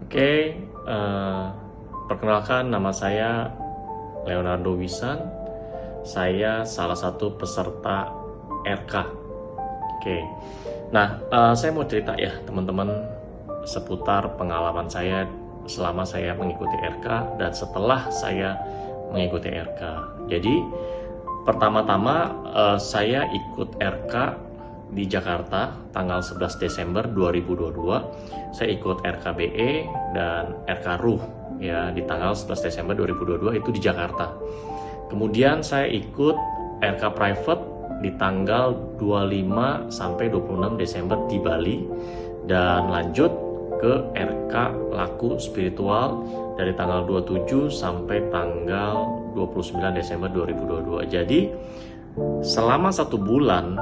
Oke, perkenalkan nama saya Leonardo Wisan. Saya salah satu peserta RK. Oke, nah saya mau cerita ya teman-teman seputar pengalaman saya selama saya mengikuti RK dan setelah saya mengikuti RK. Jadi pertama-tama saya ikut RK di Jakarta tanggal 11 Desember 2022. Saya ikut RKBE dan RK RUH ya di tanggal 11 Desember 2022 itu di Jakarta. Kemudian saya ikut RK Private di tanggal 25 sampai 26 Desember di Bali dan lanjut ke RK Laku Spiritual dari tanggal 27 sampai tanggal 29 Desember 2022. Jadi selama 1 bulan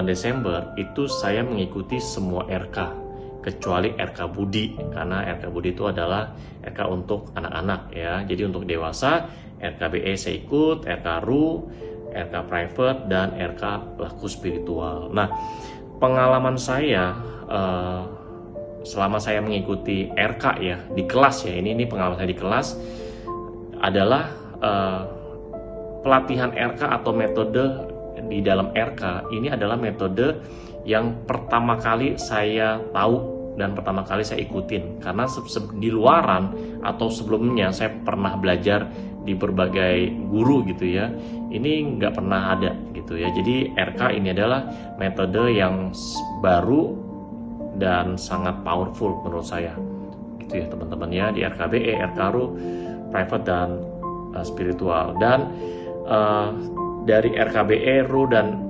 Desember itu saya mengikuti semua RK kecuali RK Budi, karena RK Budi itu adalah RK untuk anak-anak ya. Jadi untuk dewasa RKBE saya ikut, RK RU, RK Private dan RK Laku Spiritual. Nah, pengalaman saya selama saya mengikuti RK ya di kelas ya, ini pengalaman saya di kelas adalah pelatihan RK atau metode di dalam RK ini adalah metode yang pertama kali saya tahu dan pertama kali saya ikutin, karena di luaran atau sebelumnya saya pernah belajar di berbagai guru gitu ya, ini nggak pernah ada gitu ya. Jadi RK ini adalah metode yang baru dan sangat powerful menurut saya gitu ya teman-teman ya, di RKBE, RK RU, Private dan Spiritual. Dan dari RKBE, RU dan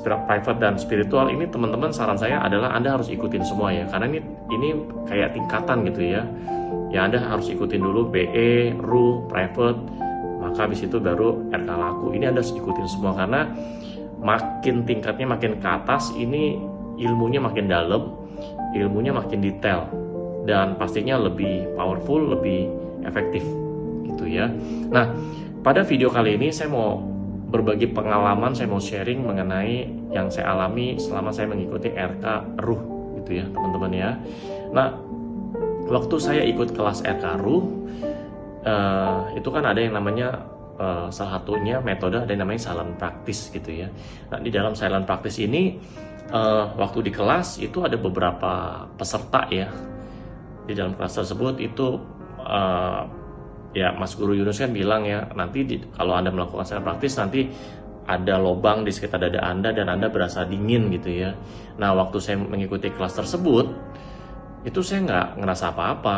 Private dan Spiritual ini teman-teman, saran saya adalah Anda harus ikutin semua ya, karena ini kayak tingkatan gitu ya. Ya Anda harus ikutin dulu BE, RU, Private, maka habis itu baru RK Laku. Ini Anda harus ikutin semua karena makin tingkatnya makin ke atas, ini ilmunya makin dalam, ilmunya makin detail dan pastinya lebih powerful, lebih efektif gitu ya. Nah, pada video kali ini saya mau berbagi pengalaman, saya mau sharing mengenai yang saya alami selama saya mengikuti RK RUH gitu ya teman-teman ya. Nah, waktu saya ikut kelas RK RUH itu kan ada yang namanya salah satunya metode ada yang namanya silent practice gitu ya. Nah, di dalam silent practice ini waktu di kelas itu ada beberapa peserta ya. Di dalam kelas tersebut itu ya Mas Guru Yunus kan bilang ya, nanti kalau Anda melakukan silent practice nanti ada lubang di sekitar dada Anda dan Anda berasa dingin gitu ya. Nah, waktu saya mengikuti kelas tersebut itu saya nggak ngerasa apa-apa,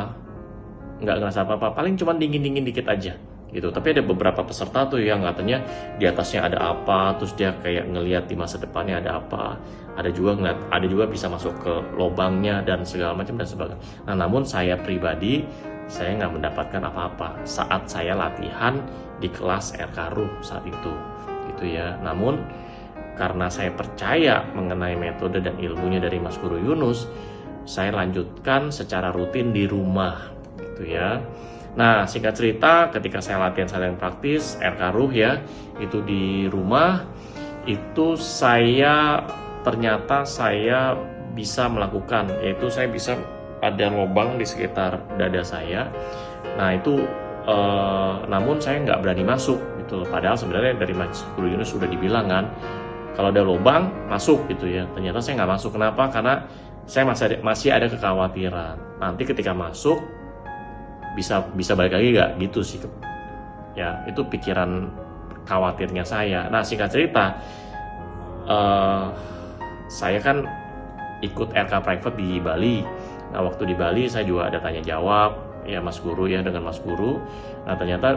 paling cuma dingin-dingin dikit aja gitu. Tapi ada beberapa peserta tuh yang katanya di atasnya ada apa, terus dia kayak ngelihat di masa depannya ada apa, ada juga bisa masuk ke lubangnya dan segala macam dan sebagainya. Nah, namun saya pribadi saya nggak mendapatkan apa-apa saat saya latihan di kelas RK RUH saat itu gitu ya. Namun karena saya percaya mengenai metode dan ilmunya dari Mas Guru Yunus, saya lanjutkan secara rutin di rumah gitu ya. Nah, singkat cerita, ketika saya latihan silent practice RK RUH ya, itu di rumah, itu ternyata saya bisa melakukan, yaitu saya bisa ada lubang di sekitar dada saya. Nah, itu namun saya nggak berani masuk gitu. Padahal sebenarnya dari Mas Guru Yunus sudah dibilang kan, kalau ada lubang masuk gitu ya. Ternyata saya nggak masuk. Kenapa? Karena saya masih ada kekhawatiran nanti ketika masuk bisa balik lagi nggak gitu sih ya. Itu pikiran khawatirnya saya. Nah, singkat cerita, saya kan ikut RK Private di Bali. Nah, waktu di Bali saya juga ada tanya jawab ya Mas Guru ya dengan Mas Guru. Nah, ternyata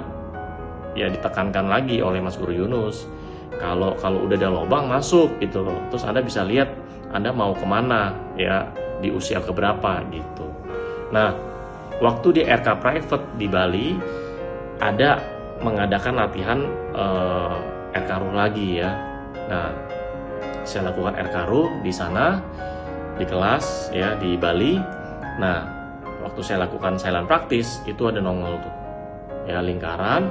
ya ditekankan lagi oleh Mas Guru Yunus, kalau udah ada lubang masuk gitu loh. Terus Anda bisa lihat Anda mau kemana ya, di usia keberapa gitu. Nah, waktu di RK Private di Bali ada mengadakan latihan RK RUH lagi ya. Nah, saya lakukan RK RUH di sana di kelas ya di Bali. Nah, waktu saya lakukan silent practice itu ada nongol tuh ya lingkaran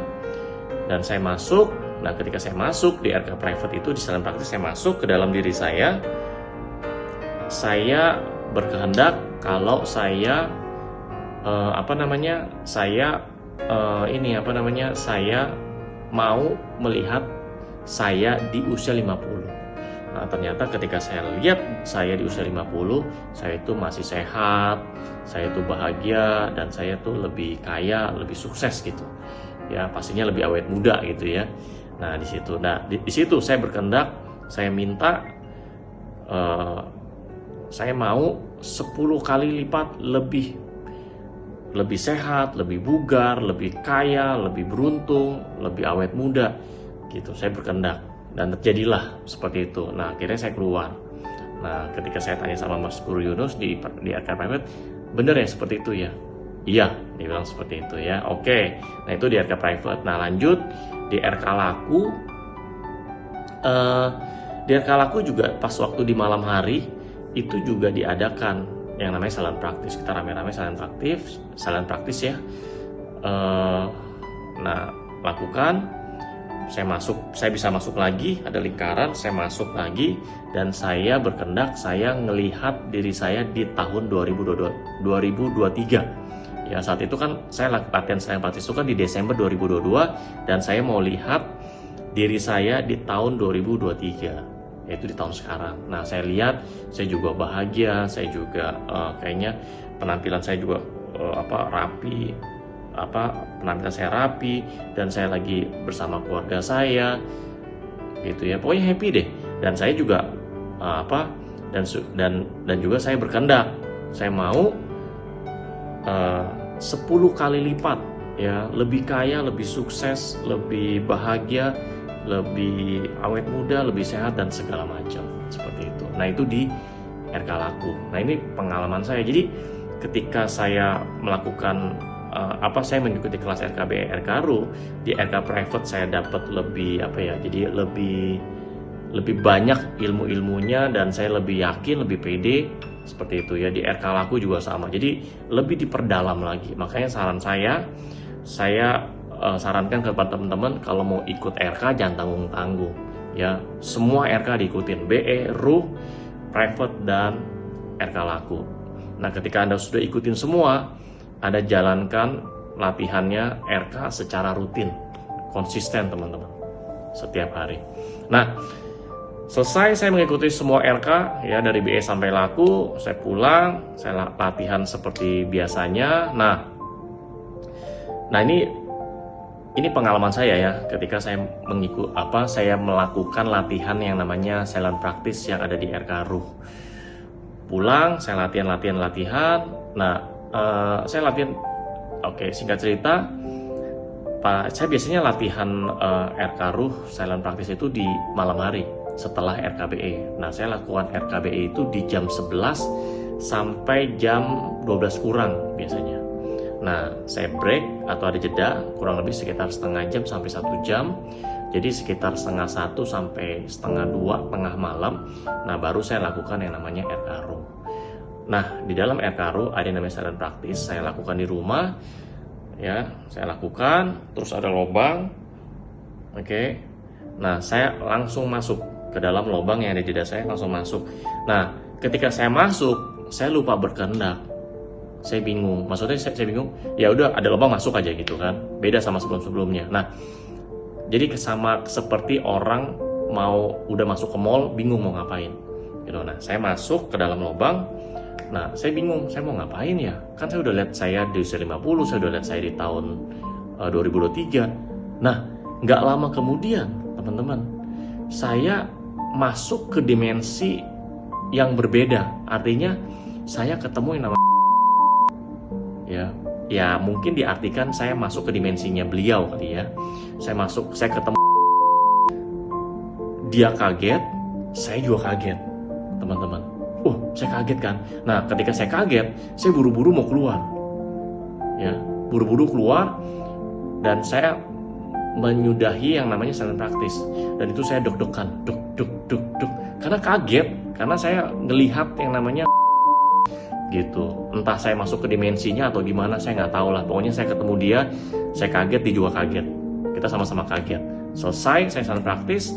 dan saya masuk. Nah, ketika saya masuk di RK Private itu di silent practice, saya masuk ke dalam diri saya berkehendak kalau saya saya mau melihat saya di usia 50. Nah, ternyata ketika saya lihat saya di usia 50, saya itu masih sehat, saya itu bahagia, dan saya itu lebih kaya, lebih sukses gitu. Ya, pastinya lebih awet muda gitu ya. Nah, di situ. Nah, di situ saya berkehendak, saya minta saya mau 10 kali lipat lebih sehat, lebih bugar, lebih kaya, lebih beruntung, lebih awet muda gitu. Saya berkehendak dan terjadilah seperti itu. Nah, akhirnya saya keluar. Nah, ketika saya tanya sama Mas Guru Yunus di RK Private, bener ya seperti itu ya? Iya, dia bilang seperti itu ya. Oke, nah itu di RK Private. Nah, lanjut di RK Laku. Di RK Laku juga pas waktu di malam hari itu juga diadakan yang namanya silent praktis. Kita rame-rame silent praktis ya. Nah, lakukan. Saya bisa masuk lagi, ada lingkaran, saya masuk lagi, dan saya berkehendak saya ngelihat diri saya di tahun 2023. Ya, saat itu kan saya latihan silent praktis itu kan di Desember 2022, dan saya mau lihat diri saya di tahun 2023, yaitu di tahun sekarang. Nah, saya lihat saya juga bahagia, saya juga kayaknya penampilan saya juga rapi, penampilan saya rapi, dan saya lagi bersama keluarga saya gitu ya, pokoknya happy deh. Dan saya juga dan juga saya berkehendak saya mau 10 kali lipat ya, lebih kaya, lebih sukses, lebih bahagia, lebih awet muda, lebih sehat, dan segala macam seperti itu. Nah, itu di RK Laku. Nah, ini pengalaman saya. Jadi ketika saya melakukan saya mengikuti kelas RKB RKRU, di RK Private saya dapat jadi lebih banyak ilmunya, dan saya lebih yakin, lebih pede seperti itu ya. Di RK Laku juga sama, jadi lebih diperdalam lagi. Makanya saya sarankan kepada teman-teman, kalau mau ikut RK jangan tanggung-tanggung ya, semua RK diikutin, BE, RU, Private, dan RK Laku. Nah, ketika Anda sudah ikutin semua, Anda jalankan latihannya RK secara rutin, konsisten teman-teman, setiap hari. Nah, selesai saya mengikuti semua RK ya, dari BE sampai Laku, saya pulang, saya latihan seperti biasanya. Nah ini pengalaman saya ya, ketika saya saya melakukan latihan yang namanya silent practice yang ada di RK RUH. Pulang, saya latihan. Nah, saya latihan. Oke, singkat cerita, saya biasanya latihan RK RUH silent practice itu di malam hari setelah RKBE. Nah, saya lakukan RKBE itu di jam 11 sampai jam 12 kurang biasanya. Nah, saya break atau ada jeda kurang lebih sekitar setengah jam sampai 1 jam. Jadi sekitar setengah 1 sampai setengah 2 tengah malam. Nah, baru saya lakukan yang namanya RKRU. Nah, di dalam RKRU ada yang namanya silent practice. Saya lakukan di rumah. Ya, saya lakukan. Terus ada lubang. Oke. Nah, saya langsung masuk ke dalam lubang yang ada di dada saya, langsung masuk. Nah, ketika saya masuk, saya lupa berkehendak. Saya bingung, maksudnya saya bingung, ya udah ada lubang masuk aja gitu kan, beda sama sebelumnya. Nah, jadi sama seperti orang udah masuk ke mall, bingung mau ngapain gitu. Nah, saya masuk ke dalam lubang. Nah, saya bingung, saya mau ngapain ya, kan saya udah lihat saya di usia 50, saya udah lihat saya di tahun 2023. Nah, nggak lama kemudian teman-teman, saya masuk ke dimensi yang berbeda. Artinya saya ketemu yang namanya ya mungkin diartikan saya masuk ke dimensinya beliau kali ya. Saya ketemu, dia kaget, saya juga kaget teman-teman. Saya kaget kan. Nah, ketika saya kaget, saya buru-buru mau keluar ya, buru-buru keluar, dan saya menyudahi yang namanya silent practice. Dan itu saya deg-degan, duk karena kaget, karena saya ngelihat yang namanya gitu. Entah saya masuk ke dimensinya atau gimana, saya nggak tahu lah. Pokoknya saya ketemu dia, saya kaget, dia juga kaget. Kita sama-sama kaget. Selesai, saya silent practice.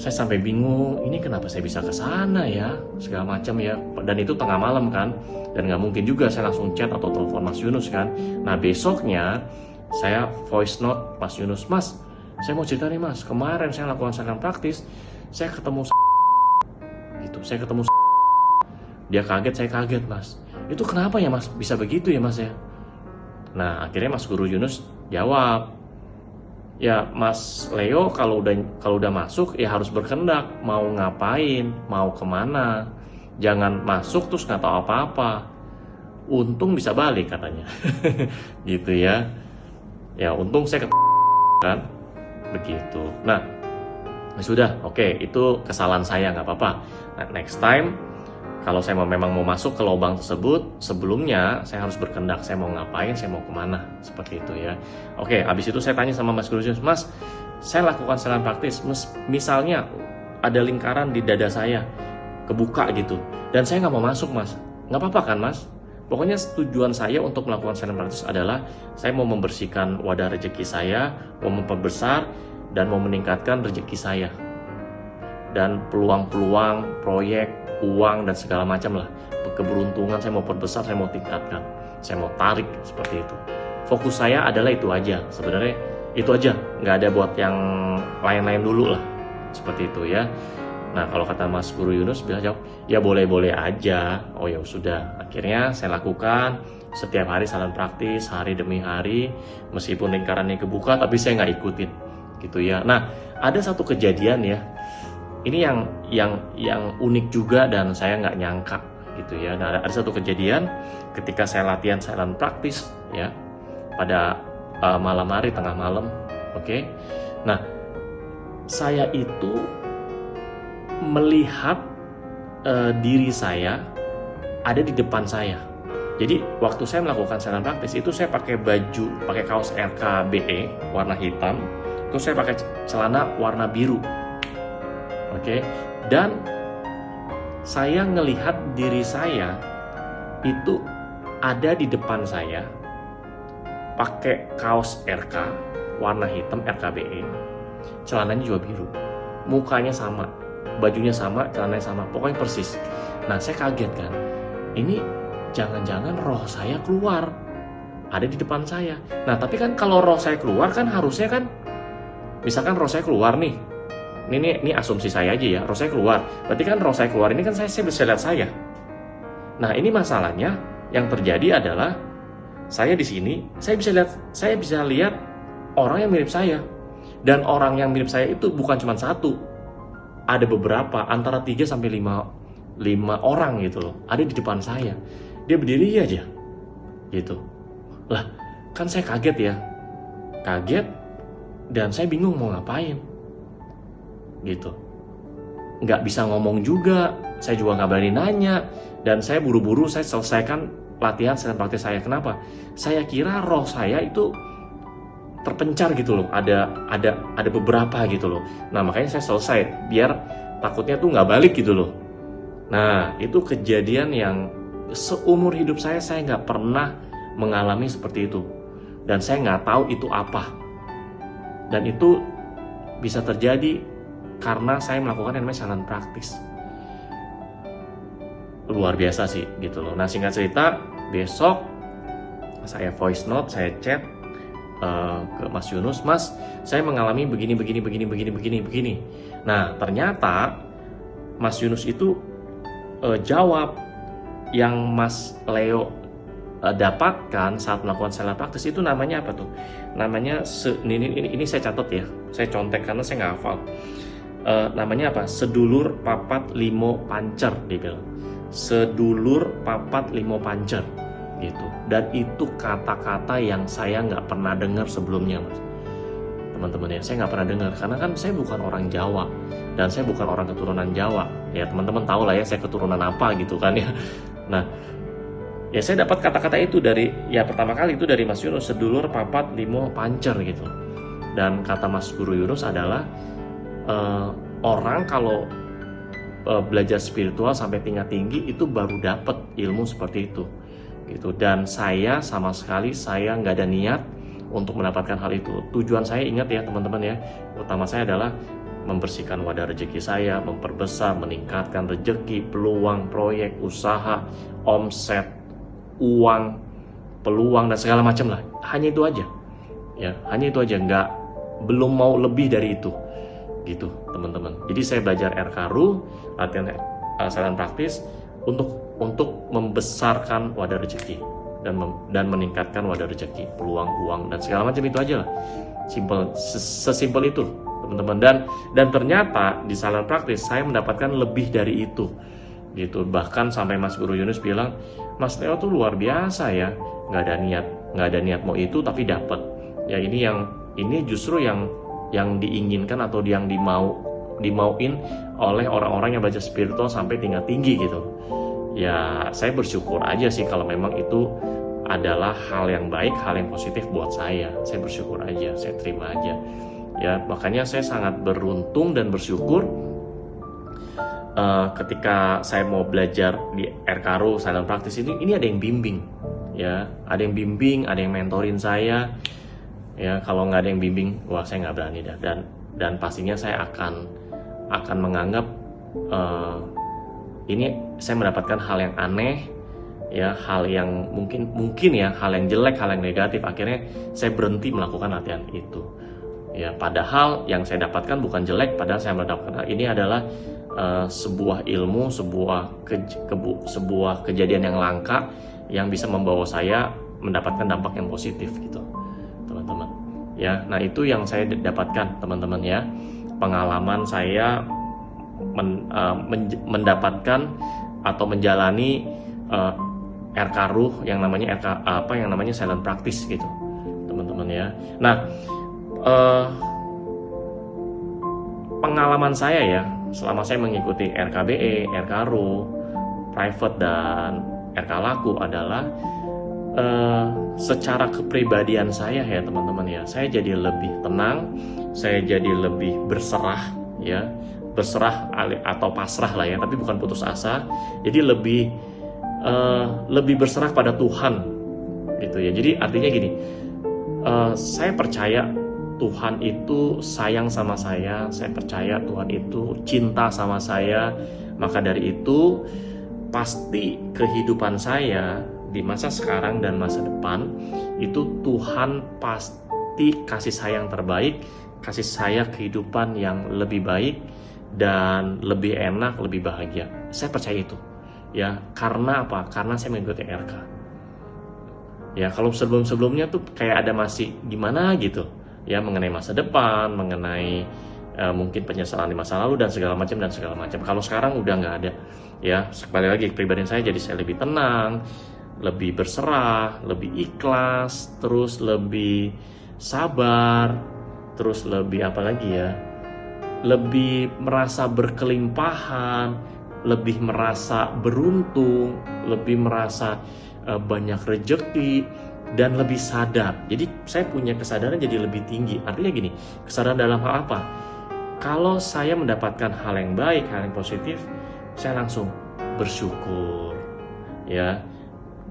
Saya sampai bingung, ini kenapa saya bisa ke sana ya, segala macam ya. Dan itu tengah malam kan. dan nggak mungkin juga saya langsung chat atau telepon Mas Yunus kan. Nah besoknya saya voice note Mas Yunus, Mas saya mau cerita nih Mas, kemarin saya lakukan saran praktis, saya ketemu gitu, saya ketemu dia kaget, saya kaget Mas. Itu kenapa ya Mas, bisa begitu ya Mas ya? Nah akhirnya Mas Guru Yunus jawab, ya Mas Leo kalau udah masuk ya harus berkehendak, mau ngapain, mau kemana, jangan masuk terus nggak tahu apa-apa. Untung bisa balik katanya, gitu ya. Ya untung saya kan, begitu. Nah sudah, oke, itu kesalahan saya, nggak apa-apa. Nah, next time kalau saya memang mau masuk ke lubang tersebut, sebelumnya saya harus berkehendak, saya mau ngapain, saya mau kemana, seperti itu ya. Oke, habis itu saya tanya sama Mas Guru, Mas, saya lakukan saran praktis, misalnya ada lingkaran di dada saya, kebuka gitu, dan saya nggak mau masuk Mas, nggak apa-apa kan Mas? Pokoknya tujuan saya untuk melakukan saran praktis adalah saya mau membersihkan wadah rezeki saya, mau memperbesar, dan mau meningkatkan rezeki saya. Dan peluang-peluang, proyek, uang, dan segala macam lah. Keberuntungan saya mau perbesar, saya mau tingkatkan. Saya mau tarik, seperti itu. Fokus saya adalah itu aja. Sebenarnya itu aja, nggak ada buat yang lain-lain dulu lah. Seperti itu ya. Nah kalau kata Mas Guru Yunus bilang jawab, ya boleh-boleh aja. Oh ya sudah, akhirnya saya lakukan setiap hari saran praktis, hari demi hari, meskipun lingkarannya kebuka, tapi saya nggak ikutin, gitu ya. Nah ada satu kejadian ya, ini yang unik juga dan saya nggak nyangka, gitu ya. Nah ada satu kejadian ketika saya latihan saran praktis ya, pada malam hari, tengah malam, oke. Nah saya itu melihat diri saya ada di depan saya. Jadi waktu saya melakukan saran praktis itu saya pakai baju, pakai kaos RKBE warna hitam, terus saya pakai celana warna biru, oke. Dan saya ngelihat diri saya itu ada di depan saya, pakai kaos RK warna hitam RKBE, celananya juga biru, mukanya sama, bajunya sama, celananya sama, pokoknya persis. Nah saya kaget kan, ini jangan-jangan roh saya keluar, ada di depan saya. Nah tapi kan kalau roh saya keluar kan harusnya kan, misalkan roh saya keluar nih, ini asumsi saya aja ya, roh saya keluar, berarti kan roh saya keluar ini kan saya bisa lihat saya. Nah ini masalahnya yang terjadi adalah saya di sini, saya bisa lihat orang yang mirip saya, dan orang yang mirip saya itu bukan cuma satu, ada beberapa, antara 3 sampai 5 orang gitu loh, ada di depan saya. Dia berdiri aja gitu. Lah, kan saya kaget ya. Kaget dan saya bingung mau ngapain. Gitu. Nggak bisa ngomong juga, saya juga nggak berani nanya, dan saya buru-buru saya selesaikan latihan saran praktis saya. Kenapa? Saya kira roh saya itu terpencar gitu loh, ada beberapa gitu loh. Nah makanya saya selesai biar takutnya tuh nggak balik gitu loh. Nah itu kejadian yang seumur hidup saya nggak pernah mengalami seperti itu, dan saya nggak tahu itu apa. Dan itu bisa terjadi karena saya melakukan yang namanya saran praktis. Luar biasa sih gitu loh. Nah singkat cerita, besok saya voice note, saya chat ke Mas Yunus, Mas, saya mengalami begini. Nah, ternyata Mas Yunus itu jawab yang Mas Leo dapatkan saat melakukan saran praktis itu namanya apa tuh? Namanya ini saya catat ya, saya contek karena saya nggak hafal. Namanya apa? Sedulur papat limo pancer, dia bilang. Sedulur papat limo pancer. Gitu. Dan itu kata-kata yang saya nggak pernah dengar sebelumnya, Mas. Teman-teman ya, saya nggak pernah dengar karena kan saya bukan orang Jawa dan saya bukan orang keturunan Jawa. Ya teman-teman tahu lah ya saya keturunan apa gitu kan ya. Nah, ya saya dapat kata-kata itu dari, ya pertama kali itu dari Mas Yunus, sedulur papat limo pancer gitu. Dan kata Mas Guru Yunus adalah orang kalau belajar spiritual sampai tingkat tinggi itu baru dapat ilmu seperti itu. Gitu. Dan saya sama sekali saya nggak ada niat untuk mendapatkan hal itu. Tujuan saya, ingat ya teman-teman ya, utama saya adalah membersihkan wadah rezeki saya, memperbesar, meningkatkan rezeki, peluang, proyek, usaha, omset, uang, peluang dan segala macam lah. Hanya itu aja. Ya, hanya itu aja, belum mau lebih dari itu. Gitu, teman-teman. Jadi saya belajar RK-RU, latihan saran praktis untuk membesarkan wadah rezeki dan meningkatkan wadah rezeki, peluang, uang dan segala macam. Itu aja lah. Simple, sesimpel itu, teman-teman. Dan ternyata di saran praktis saya mendapatkan lebih dari itu. Gitu. Bahkan sampai Mas Guru Yunus bilang, Mas Leo tuh luar biasa ya, nggak ada niat mau itu tapi dapat. Ya ini justru yang diinginkan atau yang dimauin oleh orang-orang yang belajar spiritual sampai tingkat tinggi gitu. Ya saya bersyukur aja sih kalau memang itu adalah hal yang baik, hal yang positif buat saya bersyukur aja, saya terima aja. Ya makanya saya sangat beruntung dan bersyukur ketika saya mau belajar di RK-RU saran praktis ini ada yang bimbing, ya ada yang bimbing, ada yang mentorin saya. Ya kalau nggak ada yang bimbing, wah saya nggak berani dah. Dan pastinya saya akan menganggap ini saya mendapatkan hal yang aneh, ya hal yang mungkin ya hal yang jelek, hal yang negatif. Akhirnya saya berhenti melakukan latihan itu. Ya padahal yang saya dapatkan bukan jelek, padahal saya mendapatkan ini adalah sebuah ilmu, sebuah kejadian yang langka yang bisa membawa saya mendapatkan dampak yang positif gitu, teman-teman. Ya, nah itu yang saya dapatkan, teman-teman ya. Pengalaman saya mendapatkan atau menjalani RK-RU yang namanya silent practice gitu, teman-teman ya. Nah, pengalaman saya ya selama saya mengikuti RKBE, RK-RU, private dan RK Laku adalah secara kepribadian saya ya teman-teman ya, saya jadi lebih tenang, saya jadi lebih berserah ya, berserah atau pasrah lah ya, tapi bukan putus asa. Jadi lebih berserah pada Tuhan gitu ya. Jadi artinya gini, saya percaya Tuhan itu sayang sama saya percaya Tuhan itu cinta sama saya. Maka dari itu pasti kehidupan saya di masa sekarang dan masa depan itu Tuhan pasti kasih saya yang terbaik, kasih saya kehidupan yang lebih baik dan lebih enak, lebih bahagia. Saya percaya itu ya. Karena apa? Karena saya mengikuti RK ya. Kalau sebelumnya tuh kayak ada masih gimana gitu ya, mengenai masa depan, mengenai mungkin penyesalan di masa lalu dan segala macam. Kalau sekarang udah nggak ada ya. Sekali lagi kepribadian saya jadi saya lebih tenang, lebih berserah, lebih ikhlas, terus lebih sabar, terus lebih apa lagi ya, lebih merasa berkelimpahan, lebih merasa beruntung, lebih merasa banyak rejeki, dan lebih sadar. Jadi saya punya kesadaran jadi lebih tinggi. Artinya gini, kesadaran dalam hal apa? Kalau saya mendapatkan hal yang baik, hal yang positif, saya langsung bersyukur ya.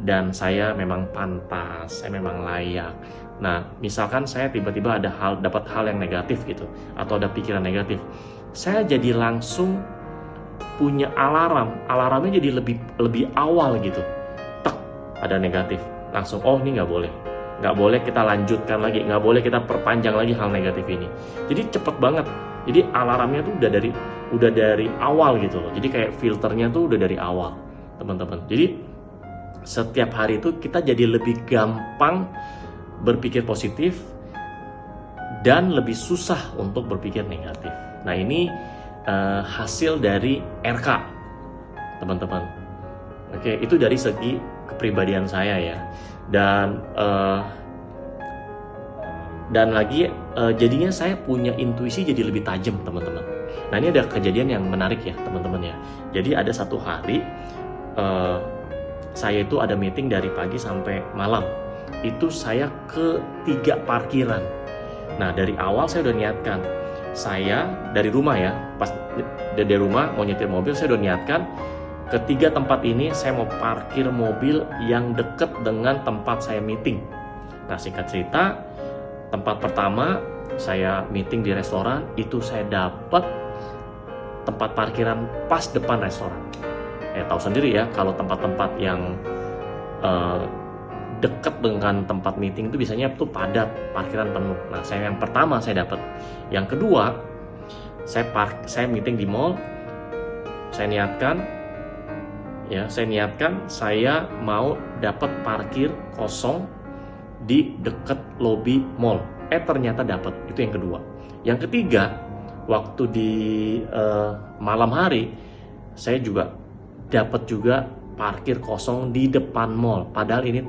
Dan saya memang pantas, saya memang layak. Nah, misalkan saya tiba-tiba dapat hal yang negatif gitu, atau ada pikiran negatif, saya jadi langsung punya alarmnya jadi lebih awal gitu. Tek, ada negatif, langsung oh ini nggak boleh kita lanjutkan lagi, nggak boleh kita perpanjang lagi hal negatif ini. Jadi cepet banget. Jadi alarmnya tuh udah dari awal gitu loh. Jadi kayak filternya tuh udah dari awal, teman-teman. Jadi setiap hari itu kita jadi lebih gampang berpikir positif dan lebih susah untuk berpikir negatif. Nah ini hasil dari RK, teman-teman. Oke, itu dari segi kepribadian saya ya. Dan lagi jadinya saya punya intuisi jadi lebih tajam, teman-teman. Nah ini ada kejadian yang menarik ya teman-teman ya. Jadi ada satu hari saya itu ada meeting dari pagi sampai malam. Itu saya ke 3 parkiran. Nah dari awal saya udah niatkan, saya dari rumah ya, pas dari rumah mau nyetir mobil, saya udah niatkan ke 3 tempat ini saya mau parkir mobil yang deket dengan tempat saya meeting. Nah singkat cerita, tempat pertama saya meeting di restoran, itu saya dapat tempat parkiran pas depan restoran. Tahu sendiri ya, kalau tempat-tempat yang eh, dekat dengan tempat meeting itu biasanya tuh padat, parkiran penuh. Nah, yang pertama saya dapat. Yang kedua, saya meeting di mall. Saya niatkan saya mau dapat parkir kosong di dekat lobi mall. Ternyata dapat. Itu yang kedua. Yang ketiga, waktu di malam hari saya juga dapat juga parkir kosong di depan mall. Padahal ini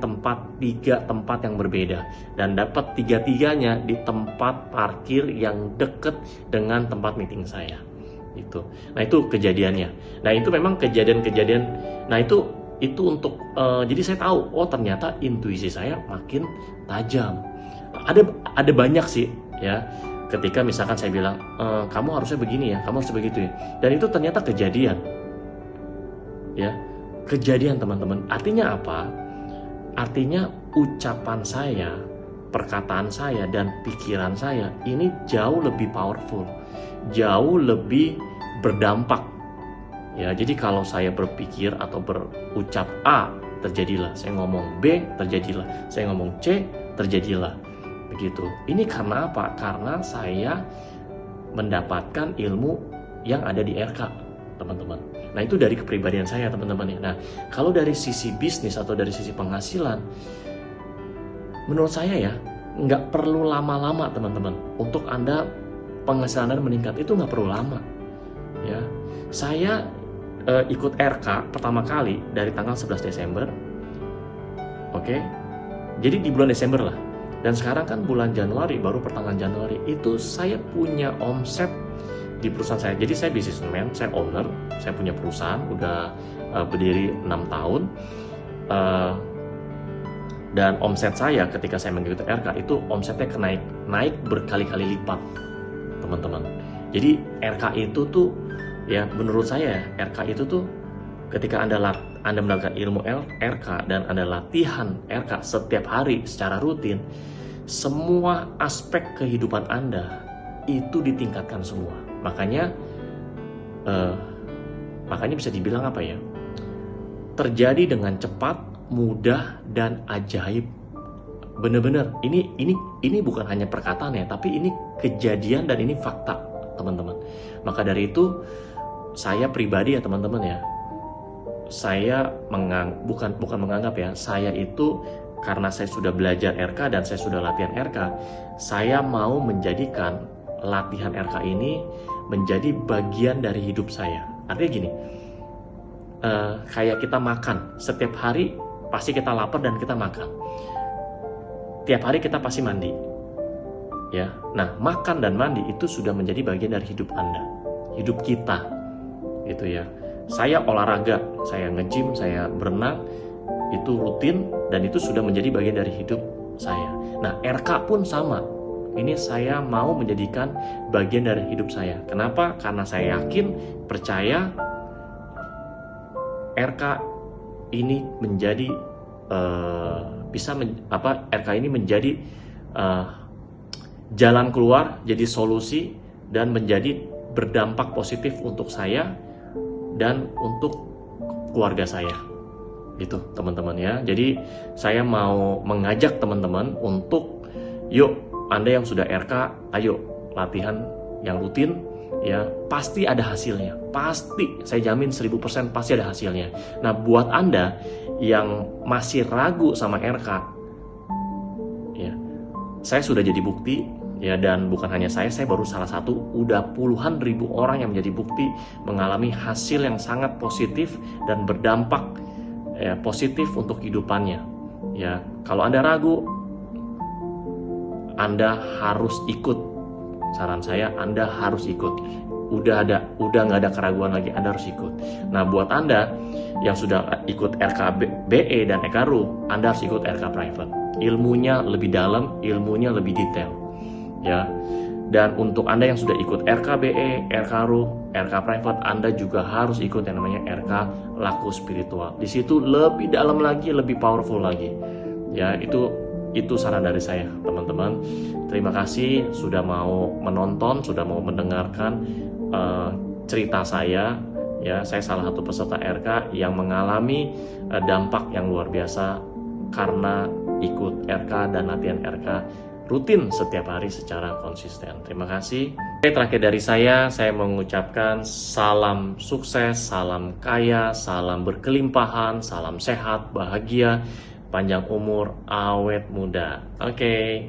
tiga tempat yang berbeda, dan dapat tiga-tiganya di tempat parkir yang dekat dengan tempat meeting saya. Itu. Nah, itu kejadiannya. Nah, itu memang kejadian-kejadian. Nah, itu untuk jadi saya tahu, oh ternyata intuisi saya makin tajam. Ada banyak sih ya. Ketika misalkan saya bilang, kamu harusnya begini ya, kamu harus begitu ya. Dan itu ternyata kejadian. Ya. Kejadian, teman-teman. Artinya apa? Artinya ucapan saya, perkataan saya, dan pikiran saya ini jauh lebih powerful, jauh lebih berdampak. Ya, jadi kalau saya berpikir atau berucap A, terjadilah. Saya ngomong B, terjadilah. Saya ngomong C, terjadilah. Begitu. Ini karena apa? Karena saya mendapatkan ilmu yang ada di RK, teman-teman. Nah, itu dari kepribadian saya, teman-teman ya. Nah, kalau dari sisi bisnis atau dari sisi penghasilan, menurut saya ya, nggak perlu lama-lama, teman-teman. Untuk Anda penghasilan Anda meningkat, itu nggak perlu lama. Ya, saya ikut RK pertama kali dari tanggal 11 Desember. Oke. Jadi di bulan Desember lah. Dan sekarang kan bulan Januari, baru pertengahan Januari, itu saya punya omset di perusahaan saya. Jadi saya businessman, saya owner, saya punya perusahaan, udah berdiri 6 tahun. Dan omset saya ketika saya mengikuti RK itu omsetnya naik berkali-kali lipat, teman-teman. Jadi RK itu tuh, ya menurut saya RK itu tuh, ketika Anda mendapatkan ilmu RK dan Anda latihan RK setiap hari secara rutin, semua aspek kehidupan Anda itu ditingkatkan semua. Makanya bisa dibilang apa ya? Terjadi dengan cepat, mudah, dan ajaib. Bener-bener. Ini bukan hanya perkataan ya, tapi ini kejadian dan ini fakta, teman-teman. Maka dari itu saya pribadi ya, teman-teman ya. Saya bukan menganggap ya. Saya itu karena saya sudah belajar RK dan saya sudah latihan RK, saya mau menjadikan latihan RK ini menjadi bagian dari hidup saya. Artinya gini, kayak kita makan, setiap hari pasti kita lapar dan kita makan. Tiap hari kita pasti mandi. Ya, nah makan dan mandi itu sudah menjadi bagian dari hidup Anda, hidup kita, gitu ya. Saya olahraga, saya nge-gym, saya berenang, itu rutin dan itu sudah menjadi bagian dari hidup saya. Nah, RK pun sama. Ini saya mau menjadikan bagian dari hidup saya. Kenapa? Karena saya yakin, percaya RK ini menjadi RK ini menjadi jalan keluar, jadi solusi dan menjadi berdampak positif untuk saya dan untuk keluarga saya. Gitu, teman-teman ya. Jadi saya mau mengajak teman-teman untuk yuk, Anda yang sudah RK, ayo latihan yang rutin ya, pasti ada hasilnya. Pasti, saya jamin 1000% pasti ada hasilnya. Nah, buat Anda yang masih ragu sama RK ya, saya sudah jadi bukti ya, dan bukan hanya saya baru salah satu, udah puluhan ribu orang yang menjadi bukti mengalami hasil yang sangat positif dan berdampak ya, positif untuk kehidupannya. Ya, kalau Anda ragu, Anda harus ikut. Saran saya, Anda harus ikut. Udah nggak ada keraguan lagi, Anda harus ikut. Nah, buat Anda yang sudah ikut RKBE dan EKRU, Anda harus ikut RK Private. Ilmunya lebih dalam, ilmunya lebih detail. Ya. Dan untuk Anda yang sudah ikut RKBE, RKRU, RK Private, Anda juga harus ikut yang namanya RK Laku Spiritual. Di situ lebih dalam lagi, lebih powerful lagi. Ya, itu saran dari saya, teman-teman. Terima kasih sudah mau menonton, sudah mau mendengarkan cerita saya Ya, saya salah satu peserta RK yang mengalami dampak yang luar biasa karena ikut RK dan latihan RK rutin setiap hari secara konsisten. Terima kasih. Oke, terakhir dari saya mengucapkan salam sukses, salam kaya, salam berkelimpahan, salam sehat, bahagia, panjang umur, awet muda. Oke.